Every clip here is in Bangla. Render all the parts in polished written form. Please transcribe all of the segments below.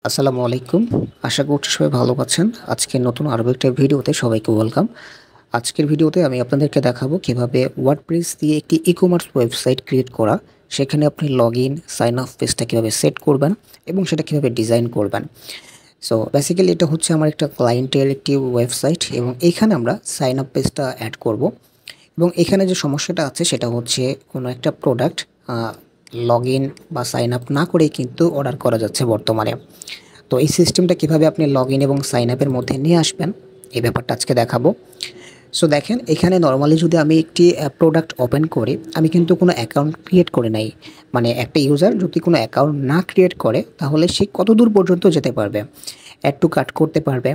আসসালামু আলাইকুম। আশা করছি সবাই ভালো আছেন। আজকে নতুন আরো একটা ভিডিওতে সবাইকে ওয়েলকাম। আজকের ভিডিওতে আমি আপনাদেরকে দেখাবো কিভাবে ওয়ার্ডপ্রেস দিয়ে একটি ই-কমার্স ওয়েবসাইট ক্রিয়েট করা। সেখানে আপনি লগইন, সাইন আপ পেজটা কিভাবে সেট করবেন এবং সেটা কিভাবে ডিজাইন করবেন। সো বেসিক্যালি এটা হচ্ছে আমার একটা ক্লায়েন্টের একটি ওয়েবসাইট এবং এখানে আমরা সাইন আপ পেজটা অ্যাড করব। এবং এখানে যে সমস্যাটা আছে সেটা হচ্ছে কোনো একটা প্রোডাক্ট লগইন বা সাইন আপ না করেই কিন্তু অর্ডার করা যাচ্ছে বর্তমানে। তো এই সিস্টেমটা কিভাবে আপনি লগইন এবং সাইন আপের মধ্যে নিয়ে আসবেন এই ব্যাপারটা আজকে দেখাবো। সো দেখেন এখানে নরমালি যদি আমি একটি প্রোডাক্ট ওপেন করি, আমি কিন্তু কোনো অ্যাকাউন্ট ক্রিয়েট করে নাই। মানে একটা ইউজার যদি কোনো অ্যাকাউন্ট না ক্রিয়েট করে তাহলে সে কতদূর পর্যন্ত যেতে পারবে? অ্যাড টু কার্ট করতে পারবে।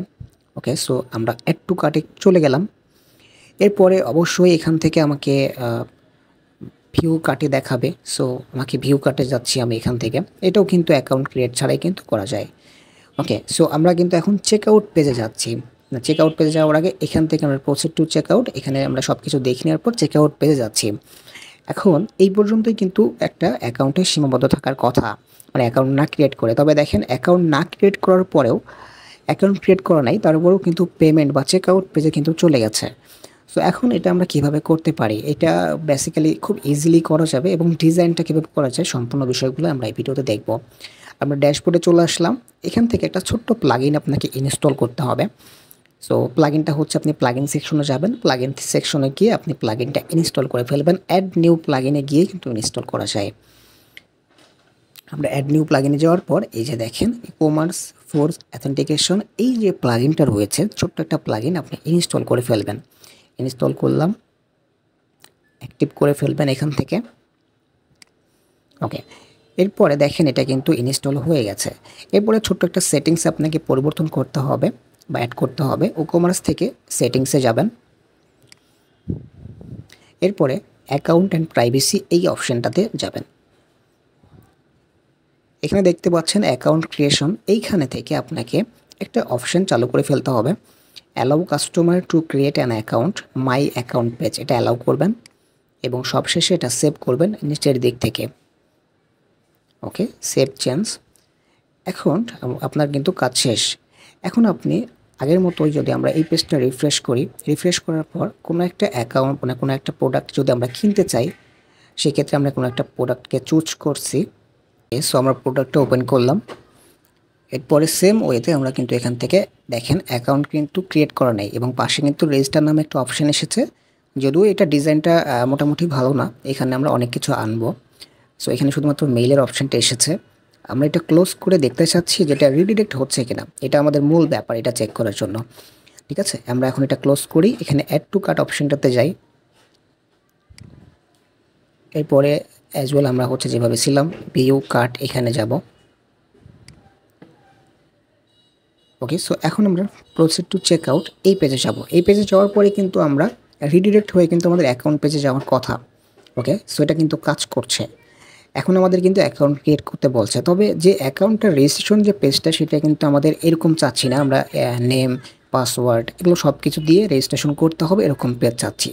ওকে, সো আমরা অ্যাড টু কার্টে চলে গেলাম। এরপরে অবশ্যই এখান থেকে আমাকে ভিউ কার্টে দেখাবে। সো আমাকে ভিউ কার্টে যাচ্ছি আমি এখান থেকে। এটাও কিন্তু অ্যাকাউন্ট ক্রিয়েট ছাড়াই কিন্তু করা যায়। ওকে, সো আমরা কিন্তু এখন চেকআউট পেজে যাচ্ছি। চেকআউট পেজে যাওয়ার আগে এখান থেকে আমরা প্রসিড টু চেকআউট, এখানে আমরা সব কিছু দেখে নেওয়ার পর চেকআউট পেজে যাচ্ছি। এখন এই পর্যন্তই কিন্তু একটা অ্যাকাউন্টে সীমাবদ্ধ থাকার কথা, মানে অ্যাকাউন্ট না ক্রিয়েট করে। তবে দেখেন অ্যাকাউন্ট না ক্রিয়েট করার পরেও, অ্যাকাউন্ট ক্রিয়েট করা নাই তারপরেও কিন্তু পেমেন্ট বা চেকআউট পেজে কিন্তু চলে গেছে। সো এখন এটা আমরা কিভাবে করতে পারি? এটা বেসিক্যালি খুব ইজিলি করা যাবে এবং ডিজাইনটা কীভাবে করা যায় সম্পূর্ণ বিষয়গুলো আমরা এই ভিডিওতে দেখব। আমরা ড্যাশবোর্ডে চলে আসলাম। এখান থেকে একটা ছোট্ট প্লাগইন আপনাকে ইনস্টল করতে হবে। সো প্লাগইনটা হচ্ছে, আপনি প্লাগইন সেকশনে যাবেন, প্লাগইন সেকশনে গিয়ে আপনি প্লাগইনটা ইনস্টল করে ফেলবেন। অ্যাড নিউ প্লাগইনে গিয়ে কিন্তু ইনস্টল করা যায়। আমরা অ্যাড নিউ প্লাগইনে যাওয়ার পর এই যে দেখেন ই-কমার্স ফর অথেন্টিকেশন, এই যে প্লাগইনটা রয়েছে ছোট্ট একটা প্লাগইন আপনি ইনস্টল করে ফেলবেন। ইনস্টল করলাম, অ্যাক্টিভ করে ফেলবেন এখান থেকে। ওকে, এরপরে দেখেন এটা কিন্তু ইনস্টল হয়ে গেছে। এরপরে ছোট্ট একটা সেটিংস আপনাকে পরিবর্তন করতে হবে বা অ্যাড করতে হবে। ই-কমার্স থেকে সেটিংসে যাবেন। এরপরে অ্যাকাউন্ট অ্যান্ড প্রাইভেসি এই অপশানটাতে যাবেন। এখানে দেখতে পাচ্ছেন অ্যাকাউন্ট ক্রিয়েশন, এইখানে থেকে আপনাকে একটা অপশান চালু করে ফেলতে হবে। Allow customer to create an account my account page, এটা অ্যালাউ করবেন এবং সবশেষে এটা সেভ করবেন নিচের দিক থেকে। ওকে, সেভ চেঞ্জ। এখন আপনার কিন্তু কাজ শেষ। এখন আপনি আগের মতোই যদি আমরা এই পেজটা রিফ্রেশ করি, রিফ্রেশ করার পর কোনো একটা অ্যাকাউন্ট, মানে কোনো একটা প্রোডাক্ট যদি আমরা কিনতে চাই, সেক্ষেত্রে আমরা কোনো একটা প্রোডাক্টকে চুজ করছি। সো আমরা প্রোডাক্টটা ওপেন করলাম। এরপরে সেম ওয়েতে আমরা কিন্তু এখান থেকে দেখেন অ্যাকাউন্ট কিন্তু ক্রিয়েট করা নেই এবং পাশে কিন্তু রেজিস্টার নামে একটা অপশান এসেছে। যদিও এটা ডিজাইনটা মোটামুটি ভালো না, এখানে আমরা অনেক কিছু আনবো। সো এখানে শুধুমাত্র মেইলের অপশানটা এসেছে। আমরা এটা ক্লোজ করে দেখতে চাচ্ছি যেটা রিডিরেক্ট হচ্ছে কিনা, এটা আমাদের মূল ব্যাপার, এটা চেক করার জন্য। ঠিক আছে, আমরা এখন এটা ক্লোজ করি, এখানে অ্যাড টু কার্ট অপশানটাতে যাই। এরপরে অ্যাজ ওয়েল আমরা হচ্ছে যেভাবে ছিলাম ভিউ কার্ট, এখানে যাব। ওকে, সো এখন আমরা প্রসিড টু চেক আউট এই পেজে যাব। এই পেজে যাওয়ার পরে কিন্তু আমরা রিডিরেক্ট হয়ে কিন্তু আমাদের অ্যাকাউন্ট পেজে যাওয়ার কথা। ওকে, সো এটা কিন্তু কাজ করছে। এখন আমাদের কিন্তু অ্যাকাউন্ট ক্রিয়েট করতে বলছে, তবে যে অ্যাকাউন্টটা রেজিস্ট্রেশন যে পেজটা সেটা কিন্তু আমাদের এরকম চাচ্ছি না। আমরা নেম, পাসওয়ার্ড এগুলো সব কিছু দিয়ে রেজিস্ট্রেশন করতে হবে এরকম পেজ চাচ্ছি।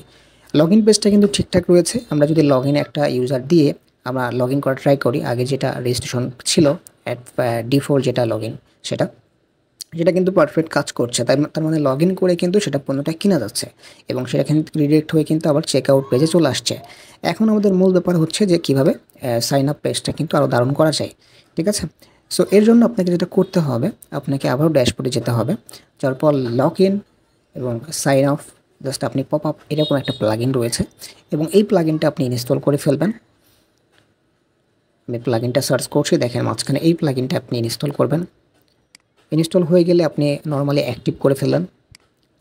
লগ ইন পেজটা কিন্তু ঠিকঠাক রয়েছে। আমরা যদি লগ ইন একটা ইউজার দিয়ে আমরা লগ ইন করা ট্রাই করি, আগে যেটা রেজিস্ট্রেশন ছিল ডিফল্ট যেটা লগ ইন, সেটা কিন্তু পারফেক্ট কাজ করছে। তার মানে লগ ইন করে কিন্তু সেটা পণ্যটা কেনা যাচ্ছে এবং সেটা কিন্তু রিডিরেক্ট হয়ে কিন্তু আবার চেক আউট পেজে চলে আসছে। এখন আমাদের মূল ব্যাপার হচ্ছে যে কীভাবে সাইন আপ পেজটা কিন্তু আরও দারুণ করা যায়। ঠিক আছে, সো এর জন্য আপনাকে যেটা করতে হবে, আপনাকে আবারও ড্যাশবোর্ডে যেতে হবে। যার পর লগ ইন এবং সাইন আপ, জাস্ট আপনি পপ আপ এরকম একটা প্লাগইন রয়েছে এবং এই প্লাগইনটা আপনি ইনস্টল করে ফেলবেন। আমি প্লাগইনটা সার্চ করছি, দেখেন মাঝখানে এই প্লাগইনটা আপনি ইনস্টল করবেন। ইনস্টল হয়ে গেলে আপনি নরমালি অ্যাক্টিভ করে ফেললেন।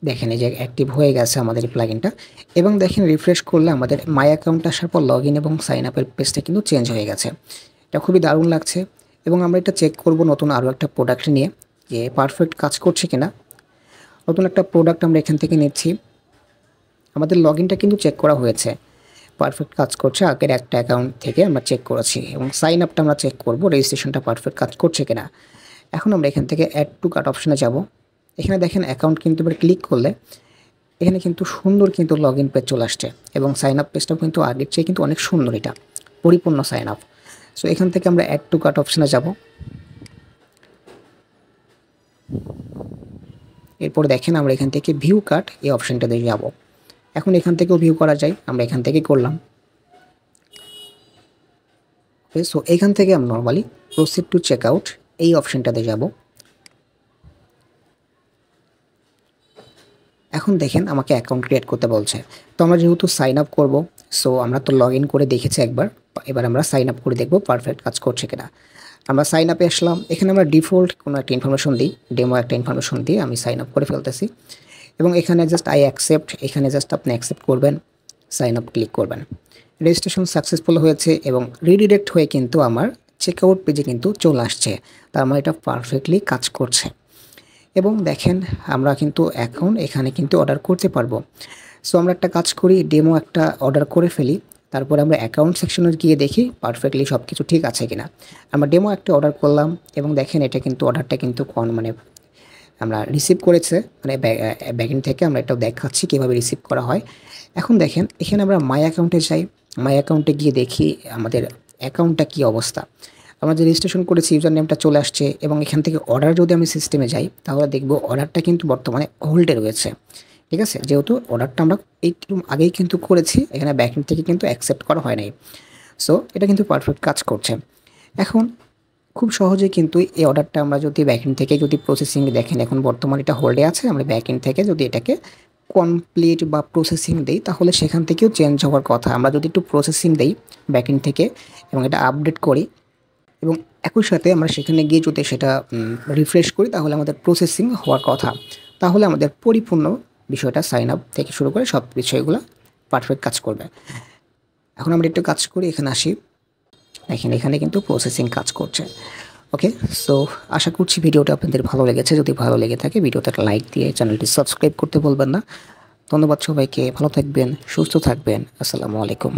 দেখেন এই যে অ্যাক্টিভ হয়ে গেছে আমাদের এই প্লাগইনটা এবং দেখেন রিফ্রেশ করলে আমাদের মাই অ্যাকাউন্ট আসার পর লগ ইন এবং সাইন আপের পেজটা কিন্তু চেঞ্জ হয়ে গেছে। এটা খুবই দারুণ লাগছে এবং আমরা এটা চেক করব নতুন আরও একটা প্রোডাক্ট নিয়ে যে পারফেক্ট কাজ করছে কিনা। নতুন একটা প্রোডাক্ট আমরা এখান থেকে নিচ্ছি। আমাদের লগ ইনটা কিন্তু চেক করা হয়েছে, পারফেক্ট কাজ করছে। আগের একটা অ্যাকাউন্ট থেকে আমরা চেক করেছি এবং সাইন আপটা আমরা চেক করব রেজিস্ট্রেশনটা পারফেক্ট কাজ করছে কিনা। এখন আমরা এখান থেকে অ্যাড টু কার্ট অপশানে যাব। এখানে দেখেন অ্যাকাউন্ট কিন্তু এবার ক্লিক করলে এখানে কিন্তু সুন্দর কিন্তু লগ ইন পেজ চলে আসছে এবং সাইন আপ পেজটাও কিন্তু আগের চেয়ে কিন্তু অনেক সুন্দর, এটা পরিপূর্ণ সাইন আপ। সো এখান থেকে আমরা অ্যাড টু কার্ট অপশানে যাব। এরপর দেখেন আমরা এখান থেকে ভিউ কার্ড এই অপশনটাতে যাব। এখন এখান থেকেও ভিউ করা যায়, আমরা এখান থেকে করলাম। ওকে, সো এখান থেকে আমরা normally proceed to check out এই অপশনটাতে যাব। এখন দেখেন আমাকে অ্যাকাউন্ট ক্রিয়েট করতে বলছে। তো আমরা যেহেতু সাইন আপ করবো, সো আমরা তো লগ ইন করে দেখেছি একবার, এবার আমরা সাইন আপ করে দেখবো পারফেক্ট কাজ করছে কিনা। আমরা সাইন আপে আসলাম, এখানে আমরা ডিফল্ট কোনো একটা ইনফরমেশন দিই, ডেমো একটা ইনফরমেশন দিয়ে আমি সাইন আপ করে ফেলতেছি। এবং এখানে জাস্ট আই অ্যাকসেপ্ট, এখানে জাস্ট আপনি অ্যাকসেপ্ট করবেন, সাইন আপ ক্লিক করবেন। রেজিস্ট্রেশন সাকসেসফুল হয়েছে এবং রিডিরেক্ট হয়ে কিন্তু আমার চেকআউট পেজে কিন্তু চলে আসছে। তার মানে এটা পারফেক্টলি কাজ করছে। এবং দেখেন আমরা কিন্তু এখন এখানে কিন্তু অর্ডার করতে পারবো। সো আমরা একটা কাজ করি, ডেমো একটা অর্ডার করে ফেলি, তারপরে আমরা অ্যাকাউন্ট সেকশনে গিয়ে দেখি পারফেক্টলি সব কিছু ঠিক আছে কিনা। আমরা ডেমো একটা অর্ডার করলাম এবং দেখেন এটা কিন্তু অর্ডারটা কিন্তু মানে আমরা রিসিভ করেছে, মানে ব্যাকএন্ড থেকে আমরা এটাও দেখাচ্ছি কীভাবে রিসিভ করা হয়। এখন দেখেন এখানে আমরা মাই অ্যাকাউন্টে যাই, মাই অ্যাকাউন্টে গিয়ে দেখি আমাদের অ্যাকাউন্টটা কী অবস্থা। আমরা যে রেজিস্ট্রেশন করেছি ইউজার নেমটা চলে আসছে এবং এখান থেকে অর্ডার যদি আমি সিস্টেমে যাই তাহলে দেখব অর্ডারটা কিন্তু বর্তমানে হোল্ডে রয়েছে। ঠিক আছে, যেহেতু অর্ডারটা আমরা একটু আগেই কিন্তু করেছি, এখানে ব্যাকএন্ড থেকে কিন্তু অ্যাকসেপ্ট করা হয় নাই। সো এটা কিন্তু পারফেক্ট কাজ করছে। এখন খুব সহজে কিন্তু এই অর্ডারটা আমরা যদি ব্যাকএন্ড থেকে যদি প্রসেসিং দেখেন, এখন বর্তমানে এটা হোল্ডে আছে, আমরা ব্যাকএন্ড থেকে যদি এটাকে কমপ্লিট বা প্রসেসিং দেই তাহলে সেখান থেকেও চেঞ্জ হওয়ার কথা। আমরা যদি একটু প্রসেসিং দেই ব্যাকএন্ড থেকে এবং এটা আপডেট করি এবং একই সাথে আমরা সেখানে গিয়ে যদি সেটা রিফ্রেশ করি তাহলে আমাদের প্রসেসিং হওয়ার কথা, তাহলে আমাদের পরিপূর্ণ বিষয়টা সাইন আপ থেকে শুরু করে সব বিষয়গুলো পারফেক্ট কাজ করবে। এখন আমরা একটু কাজ করি, এখানে আসি, দেখেন এখানে কিন্তু প্রসেসিং কাজ করছে। ওকে, সো আশা করছি ভিডিওটা আপনাদের ভালো লেগেছে। যদি ভালো লেগে থাকে ভিডিওতে একটা লাইক দিয়ে চ্যানেলটি সাবস্ক্রাইব করতে বলবেন না। ধন্যবাদ সবাইকে, ভালো থাকবেন, সুস্থ থাকবেন, আসসালামু আলাইকুম।